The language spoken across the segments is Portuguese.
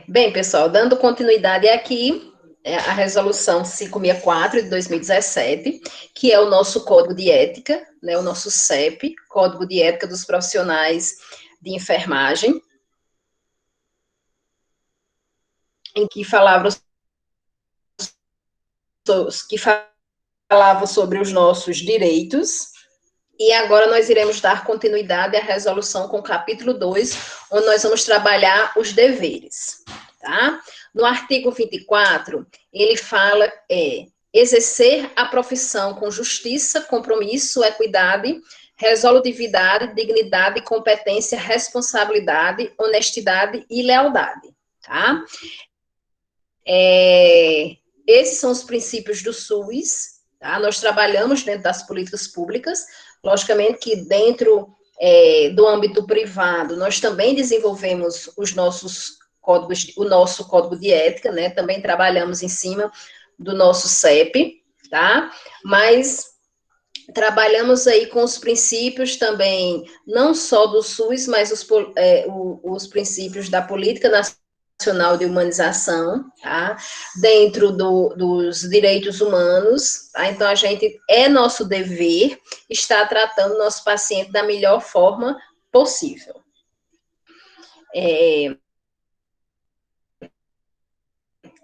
Bem, pessoal, dando continuidade aqui, a resolução 564 de 2017, que é o nosso código de ética, né, o nosso CEP, Código de Ética dos Profissionais de Enfermagem, em que falava sobre os nossos direitos. E agora nós iremos dar continuidade à resolução com o capítulo 2, onde nós vamos trabalhar os deveres, tá? No artigo 24, ele fala exercer a profissão com justiça, compromisso, equidade, resolutividade, dignidade, competência, responsabilidade, honestidade e lealdade, tá? Esses são os princípios do SUS, tá? Nós trabalhamos dentro das políticas públicas, logicamente que dentro do âmbito privado, nós também desenvolvemos os nossos códigos, o nosso código de ética, né? Também trabalhamos em cima do nosso CEP, tá? Mas trabalhamos aí com os princípios também, não só do SUS, mas os princípios da política nacional de humanização, tá? Dentro dos direitos humanos, tá? Então é nosso dever estar tratando o nosso paciente da melhor forma possível.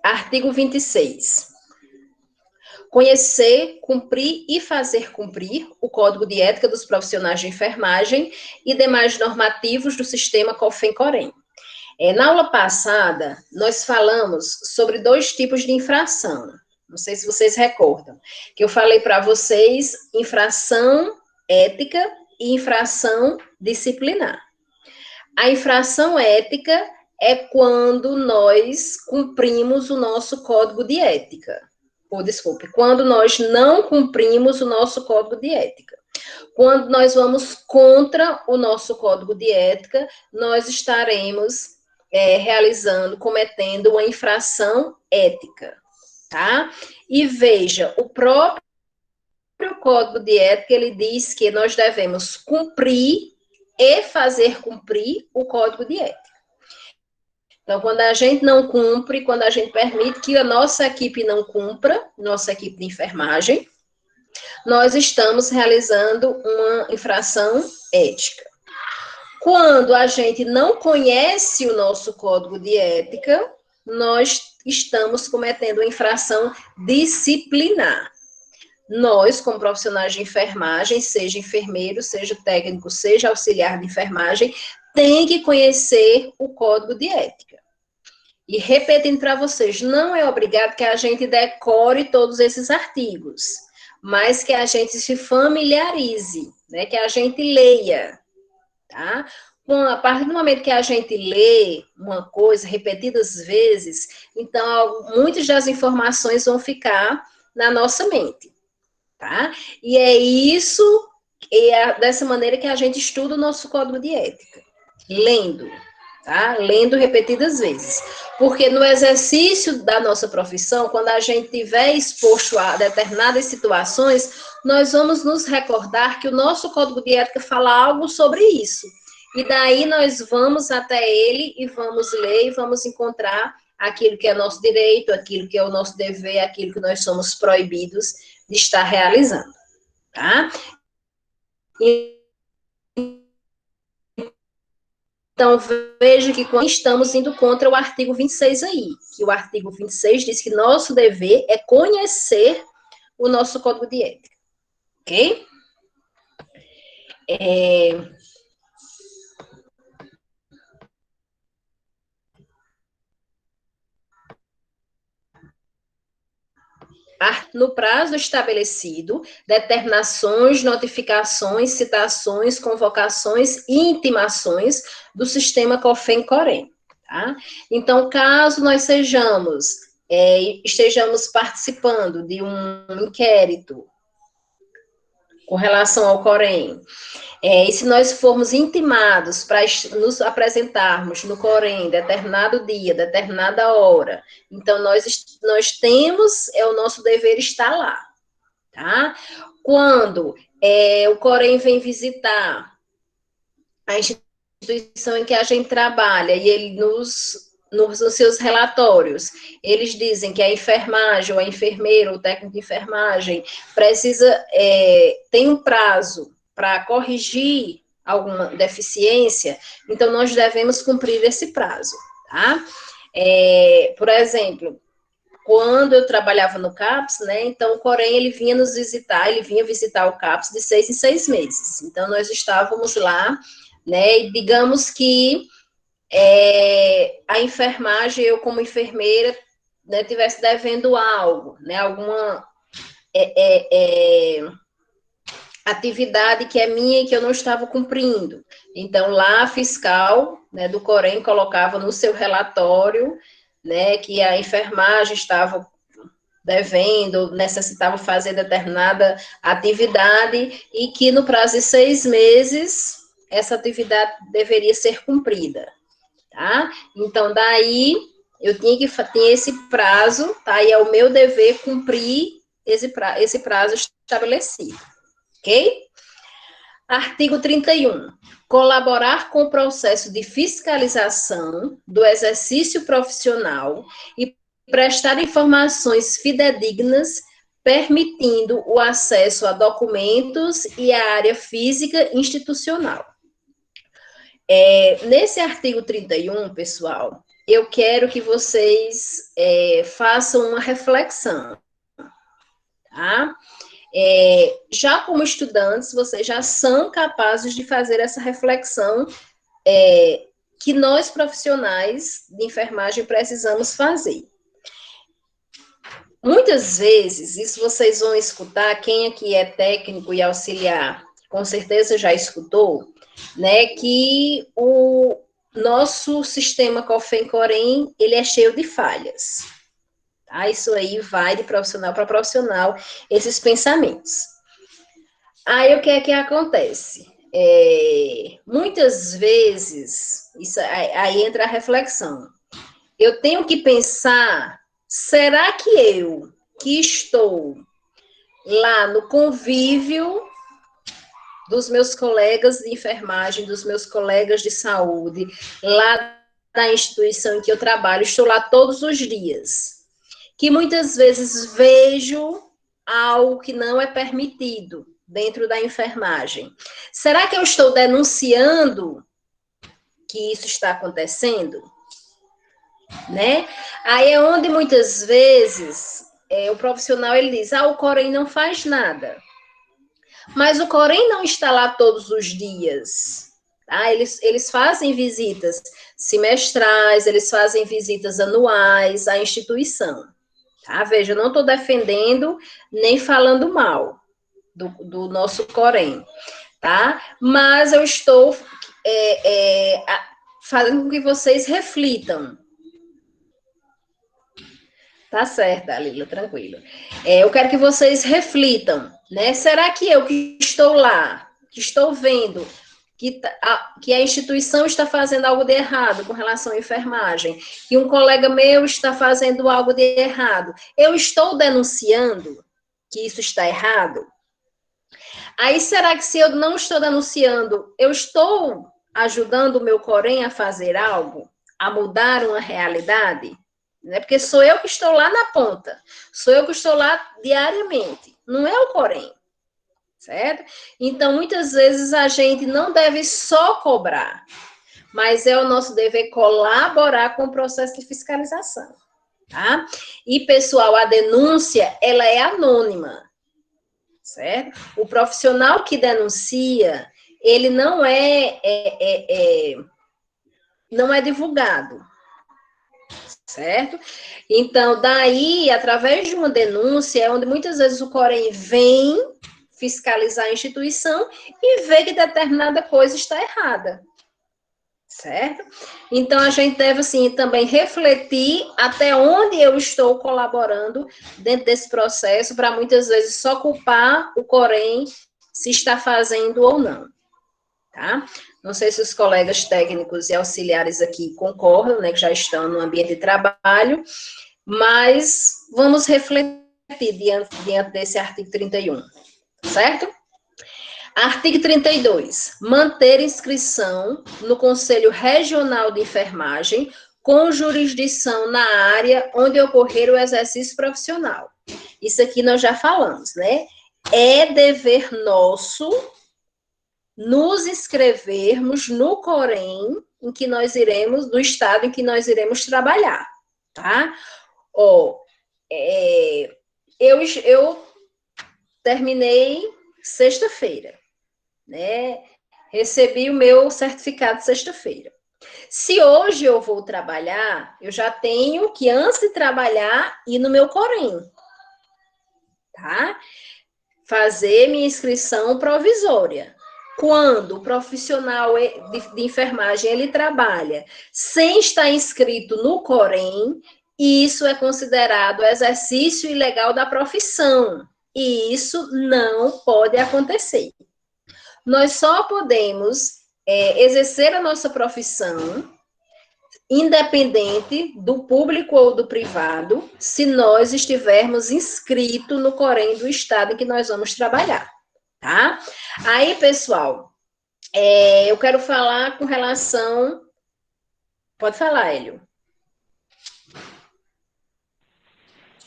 Artigo 26. Conhecer, cumprir e fazer cumprir o Código de Ética dos Profissionais de Enfermagem e demais normativos do sistema COFEN-COREM. Na aula passada, nós falamos sobre 2 tipos de infração. Não sei se vocês recordam. Que eu falei para vocês infração ética e infração disciplinar. A infração ética é quando nós cumprimos o nosso código de ética. Quando nós não cumprimos o nosso código de ética. Quando nós vamos contra o nosso código de ética, nós estaremos cometendo uma infração ética, tá? E veja, o próprio código de ética, ele diz que nós devemos cumprir e fazer cumprir o código de ética. Então, quando a gente não cumpre, quando a gente permite que a nossa equipe não cumpra, nossa equipe de enfermagem, nós estamos realizando uma infração ética. Quando a gente não conhece o nosso código de ética, nós estamos cometendo uma infração disciplinar. Nós, como profissionais de enfermagem, seja enfermeiro, seja técnico, seja auxiliar de enfermagem, tem que conhecer o código de ética. E repetindo para vocês, não é obrigado que a gente decore todos esses artigos, mas que a gente se familiarize, né, que a gente leia, tá? A partir do momento que a gente lê uma coisa repetidas vezes, então muitas das informações vão ficar na nossa mente, tá? E é dessa maneira que a gente estuda o nosso código de ética, lendo, tá? Lendo repetidas vezes. Porque no exercício da nossa profissão, quando a gente estiver exposto a determinadas situações, nós vamos nos recordar que o nosso código de ética fala algo sobre isso. E daí nós vamos até ele e vamos ler e vamos encontrar aquilo que é nosso direito, aquilo que é o nosso dever, aquilo que nós somos proibidos de estar realizando, tá? Então, veja que quando estamos indo contra o artigo 26 aí, que o artigo 26 diz que nosso dever é conhecer o nosso código de ética, ok? No prazo estabelecido, determinações, notificações, citações, convocações e intimações do sistema COFEN-COREM, tá? Então, caso nós estejamos participando de um inquérito com relação ao COREM, e se nós formos intimados para nos apresentarmos no COREM, determinado dia, determinada hora, então nós temos, é o nosso dever estar lá, tá? Quando o COREM vem visitar a instituição em que a gente trabalha e ele nos nos seus relatórios, eles dizem que a enfermagem, ou a enfermeira, ou o técnico de enfermagem, tem um prazo para corrigir alguma deficiência, então nós devemos cumprir esse prazo, tá? Por exemplo, quando eu trabalhava no CAPS, né, então o Corém, ele vinha visitar o CAPS de 6 em 6 meses. Então, nós estávamos lá, né, e digamos que a enfermagem, eu como enfermeira, né, tivesse devendo algo, né, alguma atividade que é minha e que eu não estava cumprindo. Então, lá a fiscal, né, do Corém colocava no seu relatório, né, que a enfermagem estava devendo, necessitava fazer determinada atividade e que no prazo de 6 meses essa atividade deveria ser cumprida, tá? Então, daí eu tinha esse prazo, tá? E é o meu dever cumprir esse prazo estabelecido, ok? Artigo 31. Colaborar com o processo de fiscalização do exercício profissional e prestar informações fidedignas, permitindo o acesso a documentos e à área física institucional. Nesse artigo 31, pessoal, eu quero que vocês façam uma reflexão, tá? Já como estudantes, vocês já são capazes de fazer essa reflexão que nós, profissionais de enfermagem, precisamos fazer. Muitas vezes, isso vocês vão escutar, quem aqui é técnico e auxiliar, com certeza já escutou, né, que o nosso sistema COFEM-COREM, ele é cheio de falhas. Tá? Isso aí vai de profissional para profissional, esses pensamentos. Aí, o que é que acontece? Muitas vezes, aí entra a reflexão. Eu tenho que pensar, será que eu, que estou lá no convívio dos meus colegas de enfermagem, dos meus colegas de saúde, lá na instituição em que eu trabalho, estou lá todos os dias, que muitas vezes vejo algo que não é permitido dentro da enfermagem. Será que eu estou denunciando que isso está acontecendo? Né? Aí é onde muitas vezes o profissional ele diz, o Corém não faz nada. Mas o Corém não está lá todos os dias. Tá? Eles fazem visitas semestrais, eles fazem visitas anuais à instituição. Tá? Veja, eu não estou defendendo nem falando mal do nosso Corém, tá? Mas eu estou fazendo com que vocês reflitam. Tá certo, Alila, tranquilo. Eu quero que vocês reflitam, né? Será que eu que estou lá, que estou vendo que a instituição está fazendo algo de errado com relação à enfermagem, que um colega meu está fazendo algo de errado, eu estou denunciando que isso está errado? Aí, será que se eu não estou denunciando, eu estou ajudando o meu Corém a fazer algo? A mudar uma realidade? Né? Porque sou eu que estou lá na ponta, sou eu que estou lá diariamente, não é o Corém, certo? Então, muitas vezes a gente não deve só cobrar, mas é o nosso dever colaborar com o processo de fiscalização, tá? E, pessoal, a denúncia, ela é anônima, certo? O profissional que denuncia, ele não não é divulgado, certo? Então, daí, através de uma denúncia, é onde muitas vezes o Corém vem fiscalizar a instituição e vê que determinada coisa está errada, certo? Então, a gente deve, assim, também refletir até onde eu estou colaborando dentro desse processo, para muitas vezes só culpar o Corém se está fazendo ou não, tá? Não sei se os colegas técnicos e auxiliares aqui concordam, né, que já estão no ambiente de trabalho, mas vamos refletir diante desse artigo 31, certo? Artigo 32. Manter inscrição no Conselho Regional de Enfermagem com jurisdição na área onde ocorrer o exercício profissional. Isso aqui nós já falamos, né? É dever nosso nos inscrevermos no Corém em que nós iremos, do estado em que nós iremos trabalhar, tá? Eu terminei sexta-feira, né? Recebi o meu certificado sexta-feira. Se hoje eu vou trabalhar, eu já tenho que, antes de trabalhar, ir no meu Corém, tá? Fazer minha inscrição provisória. Quando o profissional de enfermagem ele trabalha sem estar inscrito no Corém, isso é considerado exercício ilegal da profissão. E isso não pode acontecer. Nós só podemos exercer a nossa profissão, independente do público ou do privado, se nós estivermos inscritos no Corém do estado em que nós vamos trabalhar, tá? Aí, pessoal, eu quero falar com relação... Pode falar, Hélio.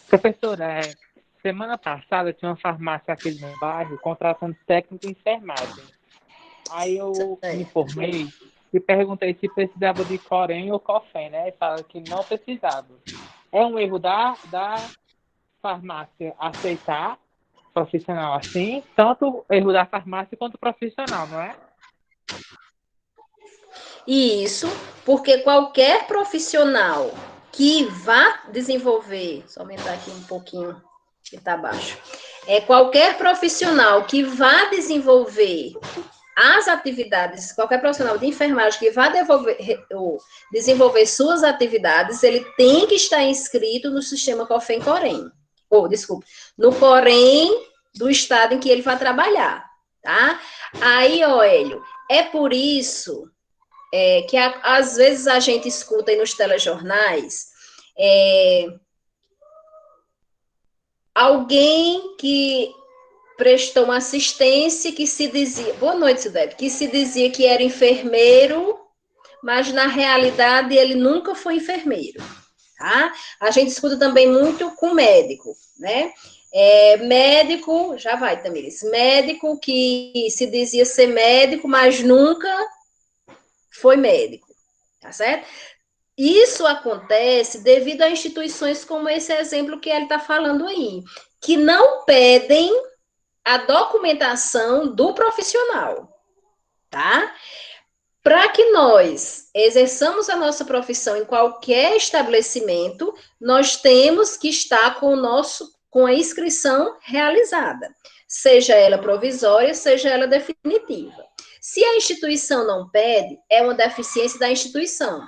Professora, semana passada tinha uma farmácia aqui no meu bairro contratando técnico em enfermagem. Aí eu me informei e perguntei se precisava de Corém ou Cofém, né? E falaram que não precisava. É um erro da farmácia aceitar profissional assim, tanto erro da farmácia quanto profissional, não é? Isso, porque qualquer profissional que vá desenvolver, só aumentar aqui um pouquinho, que está baixo, qualquer profissional que vá desenvolver as atividades, qualquer profissional de enfermagem que vá desenvolver suas atividades, ele tem que estar inscrito no sistema COFEM-COREM, no COREM do estado em que ele vai trabalhar, tá? Aí, Hélio, é por isso que às vezes a gente escuta aí nos telejornais alguém que prestou uma assistência que se dizia, boa noite, Cidete, que se dizia que era enfermeiro, mas na realidade ele nunca foi enfermeiro, tá? A gente escuta também muito com médico, né? Médico, já vai, Tamires, médico que se dizia ser médico, mas nunca foi médico, tá certo? Isso acontece devido a instituições como esse exemplo que ele está falando aí, que não pedem a documentação do profissional, tá? Para que nós exerçamos a nossa profissão em qualquer estabelecimento, nós temos que estar com a inscrição realizada, seja ela provisória, seja ela definitiva. Se a instituição não pede, é uma deficiência da instituição,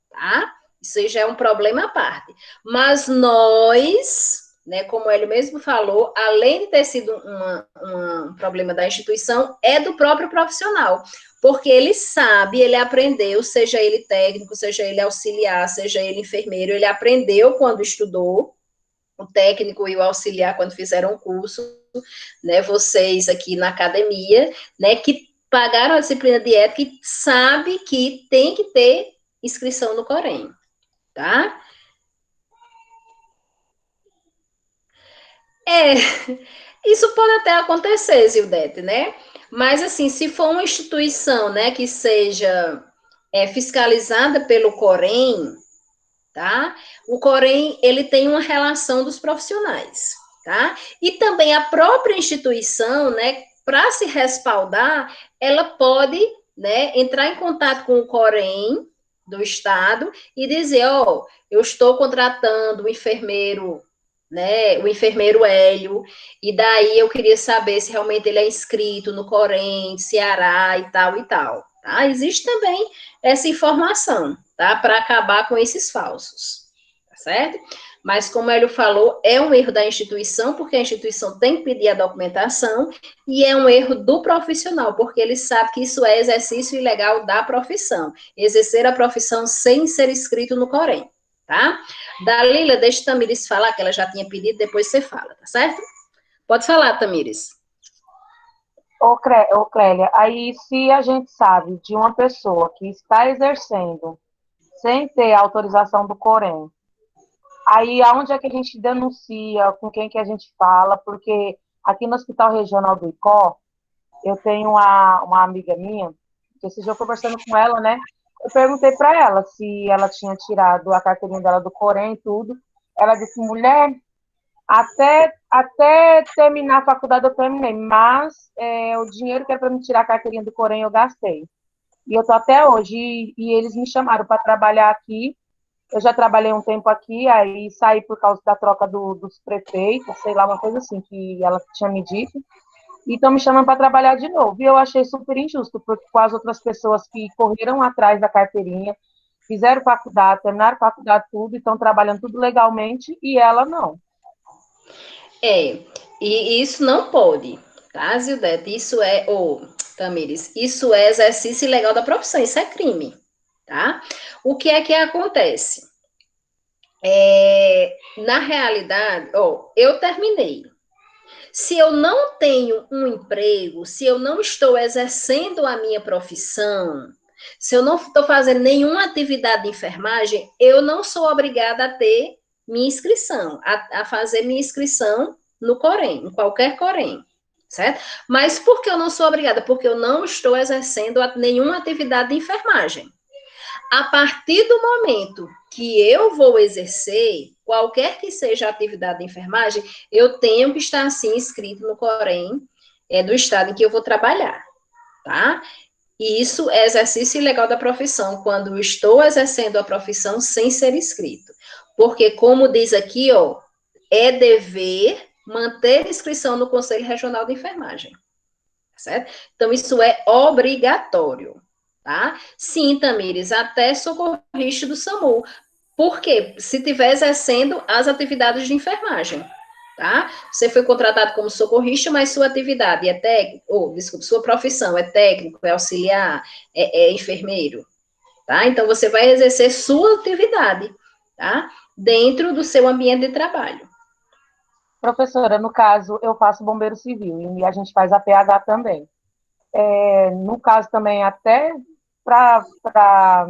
tá? Isso já é um problema à parte. Mas nós, né, como ele mesmo falou, além de ter sido um problema da instituição, é do próprio profissional, porque ele sabe, ele aprendeu, seja ele técnico, seja ele auxiliar, seja ele enfermeiro, ele aprendeu quando estudou, o técnico e o auxiliar quando fizeram o curso, né, vocês aqui na academia, né, que pagaram a disciplina de ética e sabe que tem que ter inscrição no Corém, tá? Isso pode até acontecer, Zildete, né? Mas, assim, se for uma instituição, né, que seja fiscalizada pelo Corém, tá? O Corém, ele tem uma relação dos profissionais, tá? E também a própria instituição, né, para se respaldar, ela pode, né, entrar em contato com o Corém do estado e dizer, eu estou contratando um enfermeiro, né, o enfermeiro Hélio, e daí eu queria saber se realmente ele é inscrito no Corém, Ceará e tal, tá? Existe também essa informação, tá? Para acabar com esses falsos, tá certo? Mas, como ele falou, é um erro da instituição, porque a instituição tem que pedir a documentação, e é um erro do profissional, porque ele sabe que isso é exercício ilegal da profissão, exercer a profissão sem ser inscrito no Corém, tá? Dalila, deixa a Tamires falar, que ela já tinha pedido, depois você fala, tá certo? Pode falar, Tamires. Clélia, aí se a gente sabe de uma pessoa que está exercendo sem ter autorização do Corém. Aí, aonde é que a gente denuncia, com quem que a gente fala, porque aqui no Hospital Regional do Icó, eu tenho uma amiga minha, que esse dia eu conversando com ela, né, eu perguntei para ela se ela tinha tirado a carteirinha dela do Corém e tudo. Ela disse, mulher, até terminar a faculdade eu terminei, mas o dinheiro que era para me tirar a carteirinha do Corém eu gastei. E eu tô até hoje, e eles me chamaram para trabalhar aqui. Eu já trabalhei um tempo aqui, aí saí por causa da troca dos prefeitos, sei lá, uma coisa assim que ela tinha me dito. E estão me chamando para trabalhar de novo. E eu achei super injusto, porque com as outras pessoas que correram atrás da carteirinha, fizeram faculdade, terminaram faculdade, tudo, e estão trabalhando tudo legalmente, e ela não. E isso não pode, tá, Zildete? Isso Tamires, isso é exercício ilegal da profissão, isso é crime, tá? O que é que acontece? Na realidade, eu terminei. Se eu não tenho um emprego, se eu não estou exercendo a minha profissão, se eu não estou fazendo nenhuma atividade de enfermagem, eu não sou obrigada a ter minha inscrição, a fazer minha inscrição no Corém, em qualquer Corém, certo? Mas por que eu não sou obrigada? Porque eu não estou exercendo nenhuma atividade de enfermagem. A partir do momento que eu vou exercer, qualquer que seja a atividade de enfermagem, eu tenho que estar, assim, inscrito no Corém do estado em que eu vou trabalhar, tá? E isso é exercício ilegal da profissão, quando eu estou exercendo a profissão sem ser inscrito. Porque, como diz aqui, é dever manter inscrição no Conselho Regional de Enfermagem, certo? Então, isso é obrigatório. Tá? Sim, Tamires, até socorrista do SAMU. Por quê? Se estiver exercendo as atividades de enfermagem, tá? Você foi contratado como socorrista, mas sua atividade é técnico, desculpa, sua profissão é técnico, é auxiliar, é enfermeiro, tá? Então, você vai exercer sua atividade, tá? Dentro do seu ambiente de trabalho. Professora, no caso, eu faço bombeiro civil e a gente faz a PH também. No caso também, até para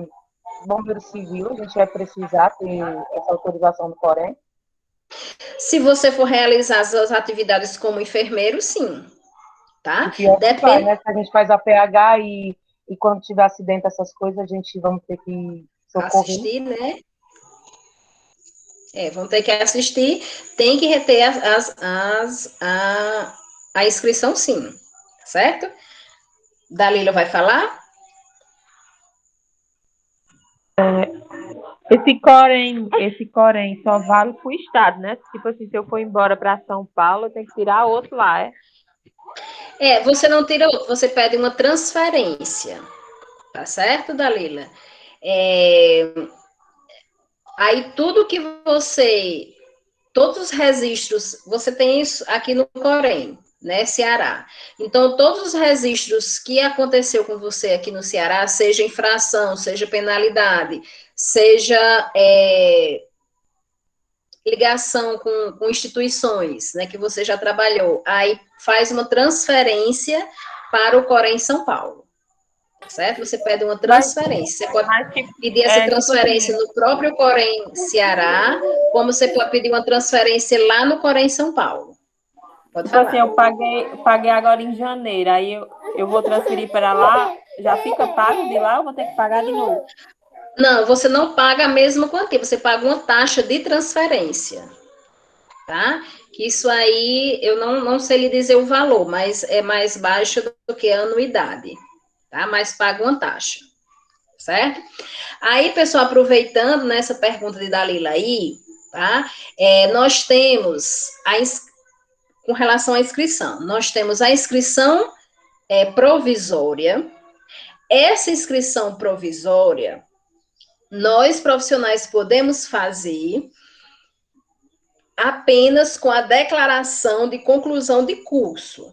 bombeiro civil, a gente vai precisar ter essa autorização do Corém. Se você for realizar as atividades como enfermeiro, sim. Tá? E pior que vai, né? Se a gente faz a PH e quando tiver acidente, essas coisas, a gente vamos ter que socorrer. Assistir, né? Vão ter que assistir, tem que reter a inscrição, sim, certo? Dalila vai falar? Esse Corém só vale pro estado, né? Tipo assim, se eu for embora para São Paulo, eu tenho que tirar outro lá, você não tira outro, você pede uma transferência, tá certo, Dalila? Aí tudo que todos os registros, você tem isso aqui no Corém, né, Ceará. Então, todos os registros que aconteceu com você aqui no Ceará, seja infração, seja penalidade, seja ligação com instituições, né, que você já trabalhou, aí faz uma transferência para o Corém São Paulo, certo? Você pede uma transferência. Você pode pedir essa transferência no próprio Corém Ceará, como você pode pedir uma transferência lá no Corém São Paulo. Pode tipo falar. Assim, eu paguei agora em janeiro, aí eu vou transferir para lá, já fica pago de lá ou vou ter que pagar de novo? Não, você não paga a mesma quantia, você paga uma taxa de transferência, tá? Que isso aí, eu não sei lhe dizer o valor, mas é mais baixo do que a anuidade, tá? Mas paga uma taxa, certo? Aí, pessoal, aproveitando nessa pergunta de Dalila aí, tá? Nós temos, com relação à inscrição, nós temos a inscrição provisória. Essa inscrição provisória, nós profissionais podemos fazer apenas com a declaração de conclusão de curso,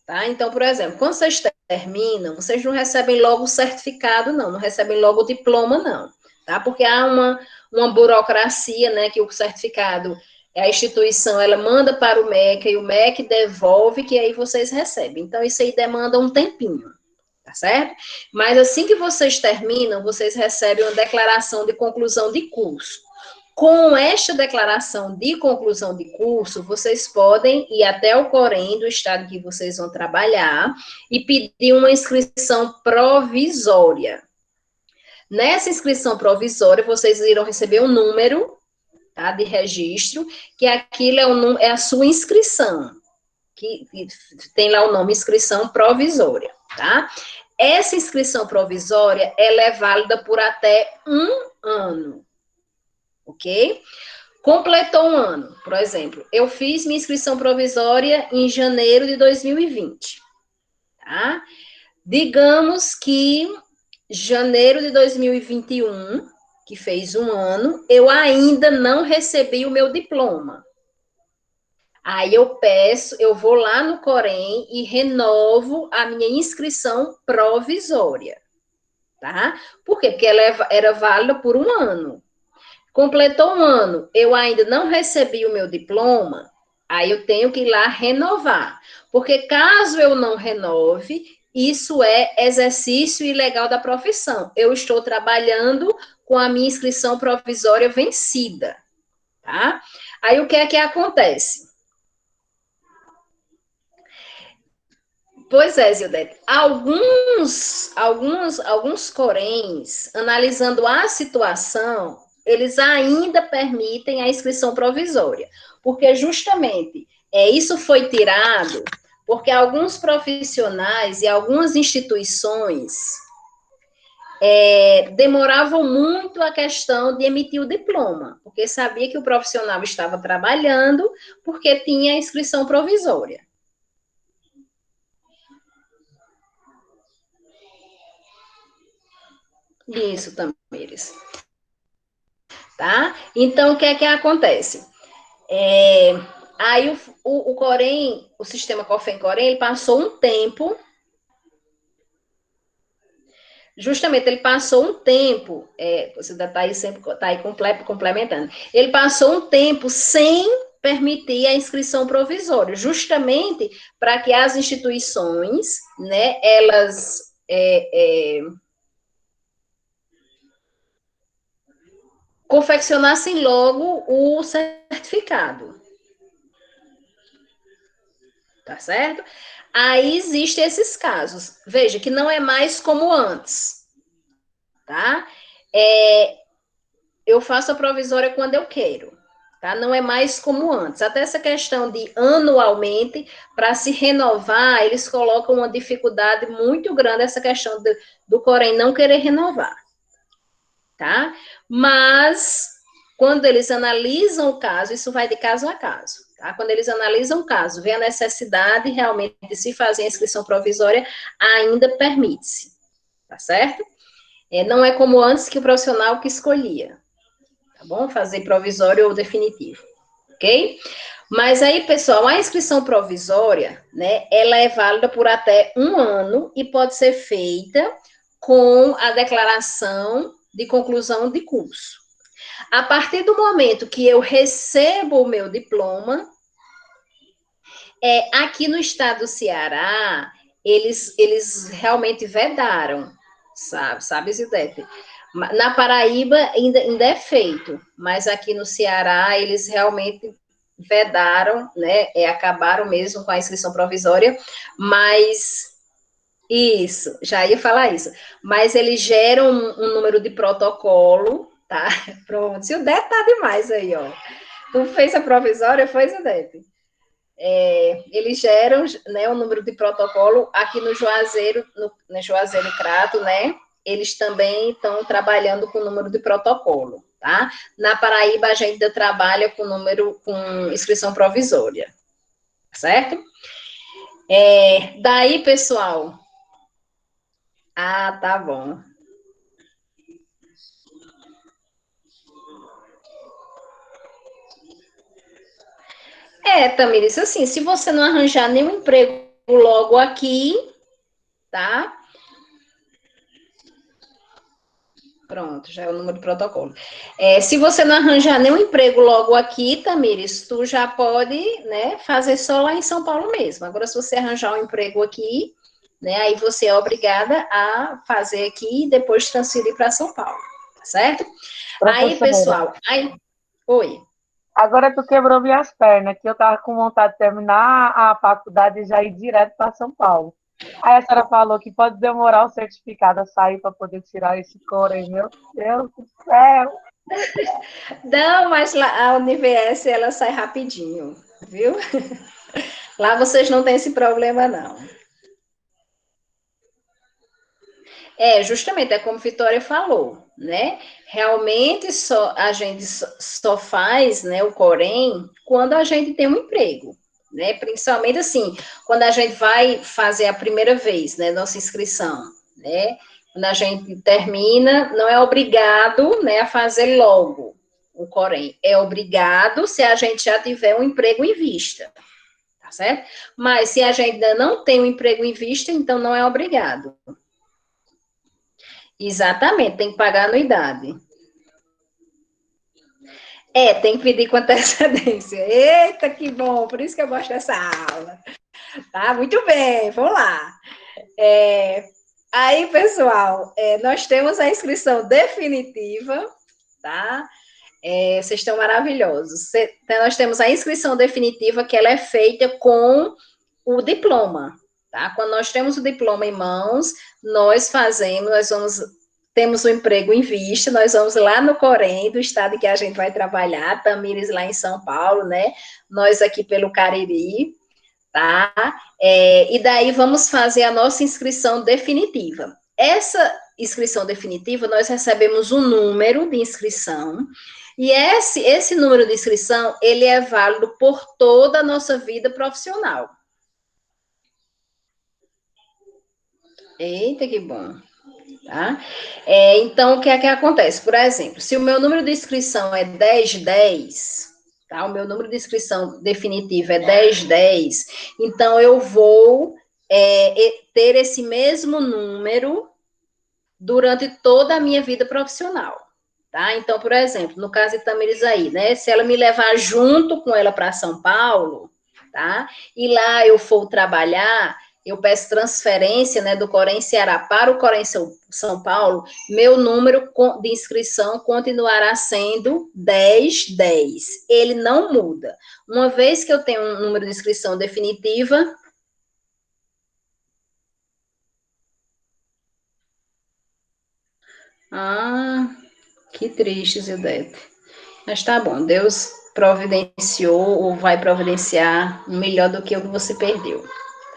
tá? Então, por exemplo, quando vocês terminam, vocês não recebem logo o certificado, não recebem logo o diploma, não, tá? Porque há uma burocracia, né, que o certificado, a instituição, ela manda para o MEC, e o MEC devolve, que aí vocês recebem. Então, isso aí demanda um tempinho, tá certo? Mas assim que vocês terminam, vocês recebem uma declaração de conclusão de curso. Com esta declaração de conclusão de curso, vocês podem ir até o Corém do estado que vocês vão trabalhar e pedir uma inscrição provisória. Nessa inscrição provisória, vocês irão receber um número, tá, de registro, que aquilo é a sua inscrição, que tem lá o nome inscrição provisória, tá? Essa inscrição provisória, ela é válida por até 1 ano, ok? Completou 1 ano, por exemplo, eu fiz minha inscrição provisória em janeiro de 2020, tá? Digamos que janeiro de 2021, que fez 1 ano, eu ainda não recebi o meu diploma. Aí eu vou lá no Corém e renovo a minha inscrição provisória, tá? Por quê? Porque ela era válida por 1 ano. Completou 1 ano, eu ainda não recebi o meu diploma, aí eu tenho que ir lá renovar. Porque caso eu não renove, isso é exercício ilegal da profissão. Eu estou trabalhando com a minha inscrição provisória vencida, tá? Aí o que é que acontece? Pois é, Zildete, alguns coréns, analisando a situação, eles ainda permitem a inscrição provisória, porque justamente isso foi tirado porque alguns profissionais e algumas instituições demoravam muito a questão de emitir o diploma, porque sabia que o profissional estava trabalhando porque tinha a inscrição provisória. Isso, Tamires. Tá? Então, o que é que acontece? Aí o Corém, o sistema COFEN-Corém, ele passou um tempo, justamente ele passou um tempo, você está aí sempre, está aí complementando, ele passou um tempo sem permitir a inscrição provisória, justamente para que as instituições, né, elas confeccionassem logo o certificado. Tá certo? Aí existem esses casos. Veja que não é mais como antes. Tá? Eu faço a provisória quando eu quero. Tá? Não é mais como antes. Até essa questão de anualmente, para se renovar, eles colocam uma dificuldade muito grande, essa questão do Corém não querer renovar. Tá? Mas, quando eles analisam o caso, isso vai de caso a caso, tá? Quando eles analisam o caso, vê a necessidade realmente de se fazer a inscrição provisória, ainda permite-se, tá certo? Não é como antes que o profissional que escolhia, tá bom? Fazer provisório ou definitivo, ok? Mas aí, pessoal, a inscrição provisória, né, ela é válida por até 1 ano e pode ser feita com a declaração de conclusão de curso. A partir do momento que eu recebo o meu diploma, aqui no estado do Ceará, eles realmente vedaram, sabe, Zildete? Na Paraíba ainda é feito, mas aqui no Ceará eles realmente vedaram, né, acabaram mesmo com a inscrição provisória, mas... Isso, já ia falar isso. Mas eles geram um número de protocolo, tá? Pronto. Zildete tá demais aí, ó. Tu fez a provisória, foi, Zildete? Eles geram, né, um número de protocolo aqui no Juazeiro, no Juazeiro e Crato, né? Eles também estão trabalhando com o número de protocolo, tá? Na Paraíba, a gente ainda trabalha com inscrição provisória, certo? Daí, pessoal... Ah, tá bom. Tamires, assim, se você não arranjar nenhum emprego logo aqui, tá? Pronto, já é o número do protocolo. Se você não arranjar nenhum emprego logo aqui, Tamires, tu já pode, né, fazer só lá em São Paulo mesmo. Agora, se você arranjar um emprego aqui, né? Aí você é obrigada a fazer aqui e depois transferir para São Paulo, tá certo? Aí, Professora, pessoal, aí, oi. agora tu quebrou minhas pernas, que eu tava com vontade de terminar a faculdade e já ir direto para São Paulo. Aí a senhora falou que pode demorar o certificado a sair para poder tirar esse couro aí, meu Deus do céu. Não, mas lá, a UniVS, ela sai rapidinho, viu? Lá vocês não têm esse problema, não. É, justamente, é como Vitória falou, né? Realmente a gente só faz, né, o Corém quando a gente tem um emprego, né? Principalmente assim, quando a gente vai fazer a primeira vez, né, nossa inscrição, né? Quando a gente termina, não é obrigado, né, a fazer logo o Corém. É obrigado se a gente já tiver um emprego em vista, tá certo? Mas se a gente ainda não tem um emprego em vista, então não é obrigado. Exatamente, tem que pagar anuidade. É, tem que pedir com antecedência. Eita, que bom, por isso que eu gosto dessa aula. Tá, muito bem, vamos lá. Aí, pessoal, nós temos a inscrição definitiva, tá? Vocês estão maravilhosos. Então, nós temos a inscrição definitiva, que ela é feita com o diploma, tá? Quando nós temos o diploma em mãos, temos o emprego em vista, nós vamos lá no Corém, do estado que a gente vai trabalhar, Tamires lá em São Paulo, né? Nós aqui pelo Cariri, tá? E daí vamos fazer a nossa inscrição definitiva. Essa inscrição definitiva, nós recebemos um número de inscrição, e esse número de inscrição, ele é válido por toda a nossa vida profissional. Eita, que bom. Tá? Então, o que é que acontece? Por exemplo, se o meu número de inscrição é 1010, tá? O meu número de inscrição definitivo é 1010, então eu vou ter esse mesmo número durante toda a minha vida profissional, tá? Então, por exemplo, no caso de Tamires aí, né? Se ela me levar junto com ela para São Paulo, tá? E lá eu for trabalhar, eu peço transferência, né, do Corém Ceará para o Corém São Paulo, meu número de inscrição continuará sendo 1010. Ele não muda. Uma vez que eu tenho um número de inscrição definitiva. Ah, que triste, Zildete. Mas tá bom, Deus providenciou ou vai providenciar um melhor do que o que você perdeu,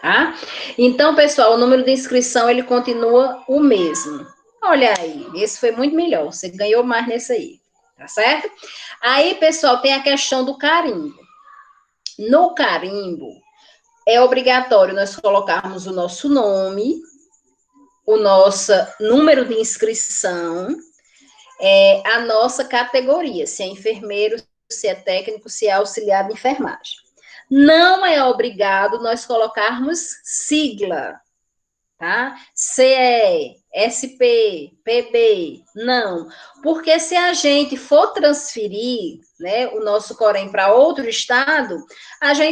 tá? Então, pessoal, o número de inscrição, ele continua o mesmo. Olha aí, esse foi muito melhor, você ganhou mais nesse aí, tá certo? Aí, pessoal, tem a questão do carimbo. No carimbo, é obrigatório nós colocarmos o nosso nome, o nosso número de inscrição, a nossa categoria, se é enfermeiro, se é técnico, se é auxiliar de enfermagem. Não é obrigado nós colocarmos sigla, tá? CE, SP, PB, não. Porque se a gente for transferir, né, o nosso Corém para outro estado,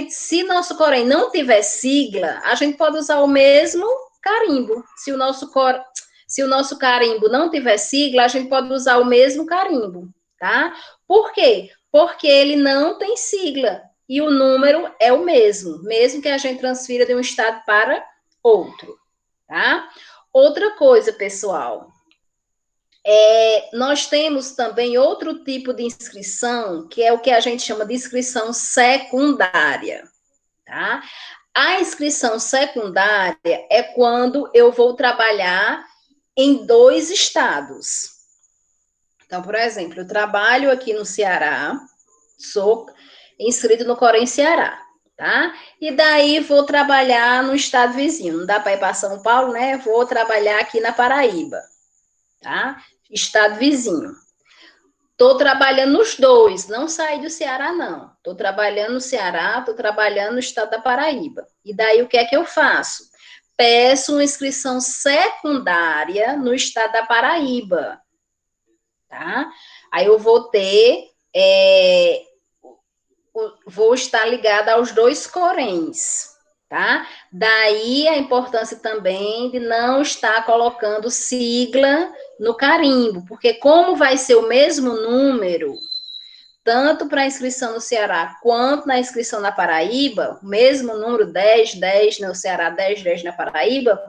se nosso Corém não tiver sigla, a gente pode usar o mesmo carimbo. Se o nosso carimbo não tiver sigla, a gente pode usar o mesmo carimbo, tá? Por quê? Porque ele não tem sigla e o número é o mesmo que a gente transfira de um estado para outro, tá? Outra coisa, pessoal, nós temos também outro tipo de inscrição, que é o que a gente chama de inscrição secundária, tá? A inscrição secundária é quando eu vou trabalhar em 2 estados. Então, por exemplo, eu trabalho aqui no Ceará, sou inscrito no Corém Ceará, tá? E daí vou trabalhar no estado vizinho. Não dá para ir para São Paulo, né? Vou trabalhar aqui na Paraíba, tá? Estado vizinho. Estou trabalhando nos 2, não saí do Ceará, não. Estou trabalhando no Ceará, estou trabalhando no estado da Paraíba. E daí o que é que eu faço? Peço uma inscrição secundária no estado da Paraíba, tá? Aí eu vou vou estar ligada aos 2 Coréns, tá? Daí a importância também de não estar colocando sigla no carimbo, porque como vai ser o mesmo número, tanto para a inscrição no Ceará quanto na inscrição na Paraíba, o mesmo número 10, 10 no Ceará, 10, 10 na Paraíba,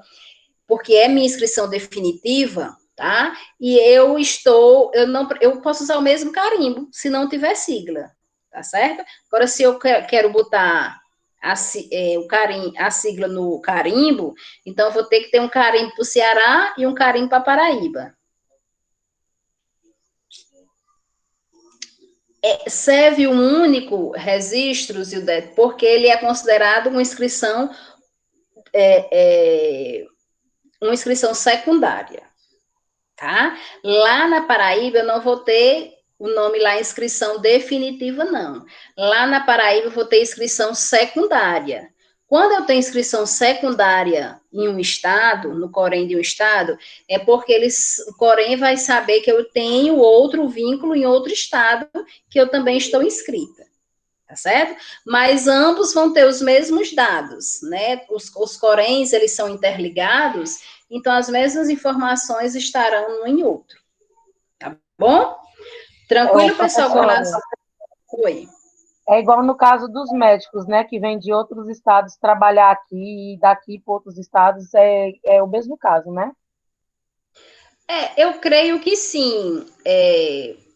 porque é minha inscrição definitiva, tá? E eu posso usar o mesmo carimbo, se não tiver sigla, tá certo? Agora, se eu quero botar a sigla no carimbo, então eu vou ter que ter um carimbo para o Ceará e um carimbo para Paraíba. Serve um único registro, Zildete, porque ele é considerado uma inscrição secundária, tá? Lá na Paraíba eu não vou ter o nome lá inscrição definitiva, não. Lá na Paraíba eu vou ter inscrição secundária. Quando eu tenho inscrição secundária em um estado, no Corém de um estado, é porque o Corém vai saber que eu tenho outro vínculo em outro estado, que eu também estou inscrita, tá certo? Mas ambos vão ter os mesmos dados, né? Os Coréns, eles são interligados, então as mesmas informações estarão um em outro, tá bom? Tranquilo, pessoal? Oi. É igual no caso dos médicos, né, que vêm de outros estados trabalhar aqui e daqui para outros estados, é o mesmo caso, né? Eu creio que sim.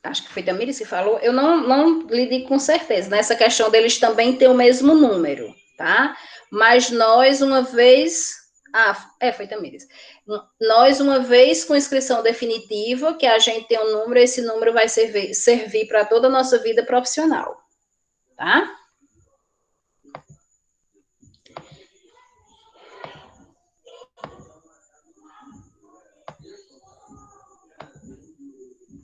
Acho que foi Tamires que falou. Eu não lhe digo com certeza. Nessa questão deles também ter o mesmo número, tá? Mas nós, uma vez... foi Tamires. Nós, uma vez com inscrição definitiva, que a gente tem um número, esse número vai servir para toda a nossa vida profissional, tá?